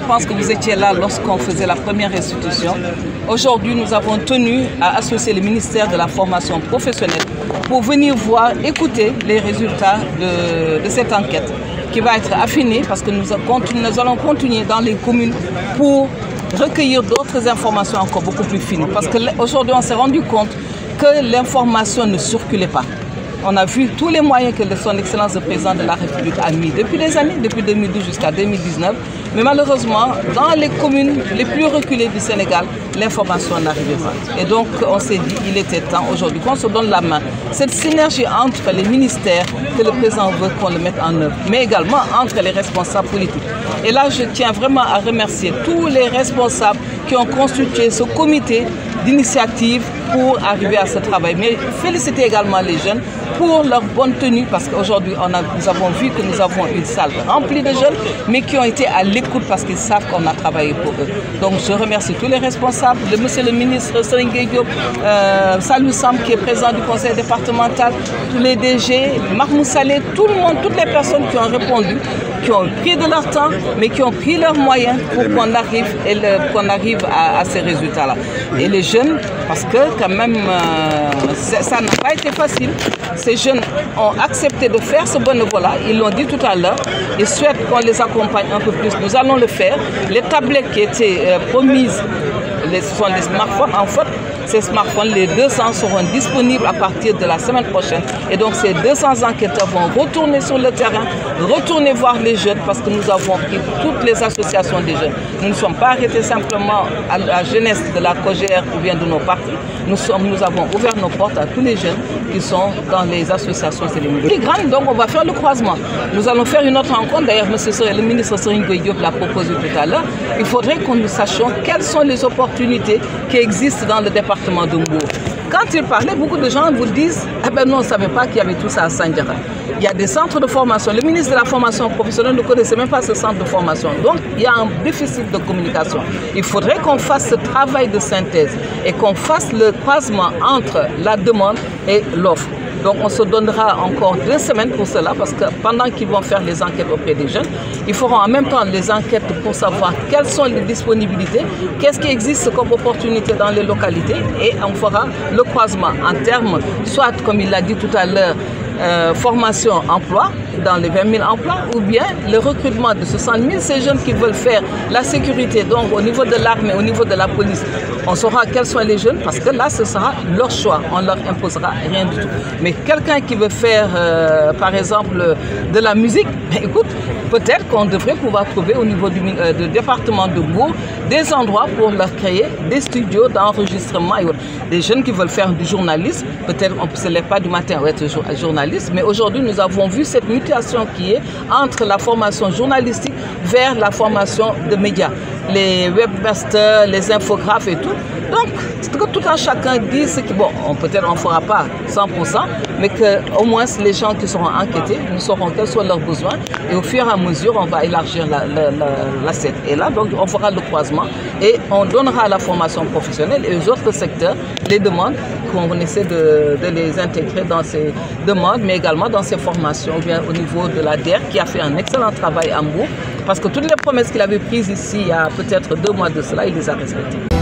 pense que vous étiez là lorsqu'on faisait la première restitution. Aujourd'hui, nous avons tenu à associer le ministère de la formation professionnelle pour venir voir, écouter les résultats de cette enquête qui va être affinée parce que nous allons continuer dans les communes pour recueillir d'autres informations encore beaucoup plus fines. Parce qu'aujourd'hui, on s'est rendu compte que l'information ne circulait pas. On a vu tous les moyens que son Excellence le Président de la République a mis depuis des années, depuis 2012 jusqu'à 2019. Mais malheureusement, dans les communes les plus reculées du Sénégal, l'information n'arrivait pas. Et donc, on s'est dit qu'il était temps aujourd'hui qu'on se donne la main. Cette synergie entre les ministères que le Président veut qu'on le mette en œuvre, mais également entre les responsables politiques. Et là, je tiens vraiment à remercier tous les responsables qui ont constitué ce comité d'initiative pour arriver à ce travail. Mais féliciter également les jeunes pour leur bonne tenue, parce qu'aujourd'hui, nous avons vu que nous avons une salle remplie de jeunes, mais qui ont été à l'écoute parce qu'ils savent qu'on a travaillé pour eux. Donc je remercie tous les responsables, monsieur le ministre Serigne Gueye Diop, Salou Sam qui est président du conseil départemental, tous les DG, Mahmoud Saleh, tout le monde, toutes les personnes qui ont répondu, qui ont pris de leur temps, mais qui ont pris leurs moyens pour qu'on arrive à ces résultats-là. Et les jeunes, parce que quand même, ça n'a pas été facile. Ces jeunes ont accepté de faire ce bénévolat, ils l'ont dit tout à l'heure, ils souhaitent qu'on les accompagne un peu plus. Nous allons le faire. Les tablettes qui étaient promises, ce sont des smartphones. En fait, ces smartphones, les 200 seront disponibles à partir de la semaine prochaine. Et donc ces 200 enquêteurs vont retourner sur le terrain, retourner voir les jeunes parce que nous avons pris toutes les associations des jeunes. Nous ne sommes pas arrêtés simplement à la jeunesse de la COJER ou bien de nos partis. Nous avons ouvert nos portes à tous les jeunes qui sont dans les associations séléniques. Donc on va faire le croisement. Nous allons faire une autre rencontre. D'ailleurs, le ministre Serigne Gueye Diop l'a proposé tout à l'heure. Il faudrait que nous sachions quelles sont les opportunités qui existent dans le département de Mbour. Quand il parlait, beaucoup de gens vous disent « Eh ben non, on ne savait pas qu'il y avait tout ça à Sandiara ». Il y a des centres de formation. Le ministre de la formation professionnelle ne connaissait même pas ce centre de formation. Donc, il y a un déficit de communication. Il faudrait qu'on fasse ce travail de synthèse et qu'on fasse le croisement entre la demande et l'offre. Donc on se donnera encore 2 semaines pour cela parce que pendant qu'ils vont faire les enquêtes auprès des jeunes, ils feront en même temps les enquêtes pour savoir quelles sont les disponibilités, qu'est-ce qui existe comme opportunité dans les localités et on fera le croisement en termes, soit comme il l'a dit tout à l'heure, formation emploi dans les 20 000 emplois ou bien le recrutement de 60 000, ces jeunes qui veulent faire la sécurité, donc au niveau de l'armée, au niveau de la police, on saura quels sont les jeunes parce que là ce sera leur choix, on ne leur imposera rien du tout. Mais quelqu'un qui veut faire par exemple de la musique, écoute, peut-être qu'on devrait pouvoir trouver au niveau du département de Mbour des endroits pour leur créer des studios d'enregistrement et autres. Des jeunes qui veulent faire du journalisme, peut-être on ne se lève pas du matin à être journaliste, mais aujourd'hui nous avons vu cette mutation qui est entre la formation journalistique vers la formation de médias, les webmasters, les infographes et tout. Donc, que tout un chacun dise ce qui, bon, peut-être on ne fera pas 100%, mais qu'au moins les gens qui seront enquêtés, nous saurons quels sont leurs besoins et au fur et à mesure, on va élargir l'assiette. Et là, donc, on fera le croisement et on donnera la formation professionnelle et aux autres secteurs les demandes qu'on essaie de les intégrer dans ces demandes, mais également dans ces formations, ou bien au niveau de la DER qui a fait un excellent travail à Mbour, parce que toutes les promesses qu'il avait prises ici il y a peut-être 2 mois de cela, il les a respectées.